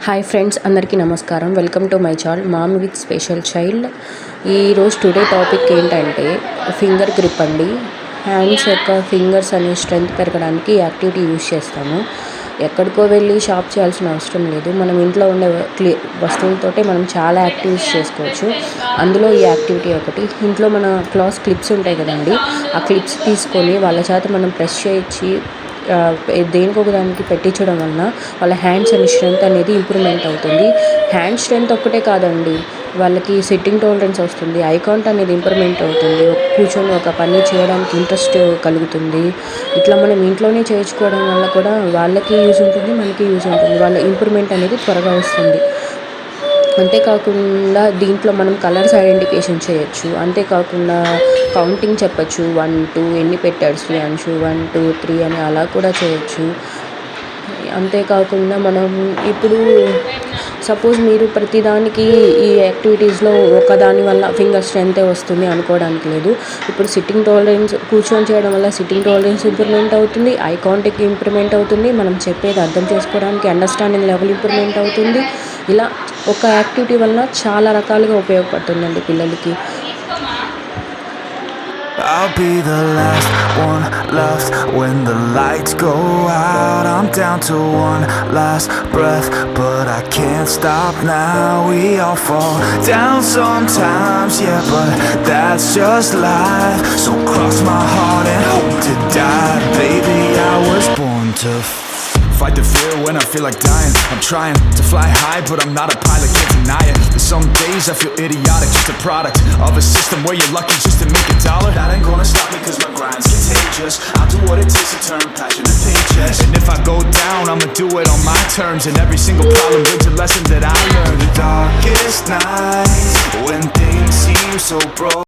Hi friends, అందరికీ నమస్కారం. Welcome to my channel ma'am with special child. ఈరోజు today topic ఏంటంటే ఫింగర్ గ్రిప్ అండి. హ్యాండ్స్ యొక్క ఫింగర్స్ అనే స్ట్రెంగ్త్ పెరగడానికి యాక్టివిటీ యూజ్ చేస్తాము. ఎక్కడికో వెళ్ళి షాప్ చేయాల్సిన అవసరం లేదు. మనం ఇంట్లో ఉండే వస్తువులతోటే మనం చాలా యాక్టివిటీస్ చేసుకోవచ్చు. అందులో ఈ యాక్టివిటీ ఒకటి. ఇంట్లో మన క్లాస్ క్లిప్స్ ఉంటాయి కదండి, ఆ క్లిప్స్ తీసుకొని వాళ్ళ చేత మనం ప్రెస్ చేయించి దేనికొక దానికి పెట్టించడం వలన వాళ్ళ హ్యాండ్స్ అండ్ స్ట్రెంగ్త్ అనేది ఇంప్రూవ్మెంట్ అవుతుంది. హ్యాండ్ స్ట్రెంగ్త్ ఒక్కటే కాదండి, వాళ్ళకి సిట్టింగ్ టాలరెన్స్ వస్తుంది, ఐ కాంటాక్ట్ అనేది ఇంప్రూవ్మెంట్ అవుతుంది, కూర్చొని ఒక పని చేయడానికి ఇంట్రెస్ట్ కలుగుతుంది. ఇట్లా మనం ఇంట్లోనే చేయించుకోవడం వల్ల కూడా వాళ్ళకి యూజ్ ఉంటుంది, మనకి యూజ్ ఉంటుంది. వాళ్ళ ఇంప్రూవ్మెంట్ అనేది త్వరగా వస్తుంది. అంతేకాకుండా దీంట్లో మనం కలర్స్ ఐడెంటిఫికేషన్ చేయొచ్చు. అంతేకాకుండా కౌంటింగ్ చెప్పచ్చు, 1 2 ఎన్ని పెట్టాడు శ్రీయాంశు, 1 2 3 అని అలా కూడా చేయొచ్చు. అంతేకాకుండా మనం ఇప్పుడు సపోజ్ మీరు ప్రతిదానికి ఈ యాక్టివిటీస్లో ఒకదాని వల్ల ఫింగర్ స్ట్రెంతే వస్తుంది అనుకోవడానికి లేదు. ఇప్పుడు సిట్టింగ్ టాలరెన్స్ కూర్చొని చేయడం వల్ల సిట్టింగ్ టాలరెన్స్ ఇంప్రూవ్మెంట్ అవుతుంది, ఐ కాంటాక్ట్ ఇంప్రూవ్మెంట్ అవుతుంది, మనం చెప్పేది అర్థం చేసుకోవడానికి అండర్స్టాండింగ్ లెవెల్ ఇంప్రూవ్మెంట్ అవుతుంది. ఇలా ఒక యాక్టివిటీ వల్ల చాలా రకాలుగా ఉపయోగపడుతుందండి పిల్లలకి. I'll be the last one left when the lights go out. I'm down to one last breath, but I can't stop now. We all fall down sometimes, yeah, but that's just life. So cross my heart and hope to die. Baby, I was born to fight the fear when I feel like dying. I'm trying to fly high, but I'm not a pilot, can't deny it. There's some days I feel idiotic, just a product of a system where you're lucky just to make a dollar. That ain't gonna stop me cause my grind's contagious. I'll do what it takes to turn passion to paychecks. And if I go down, I'ma do it on my terms. And every single problem brings a lesson that I learned. The darkest nights when things seem so broke.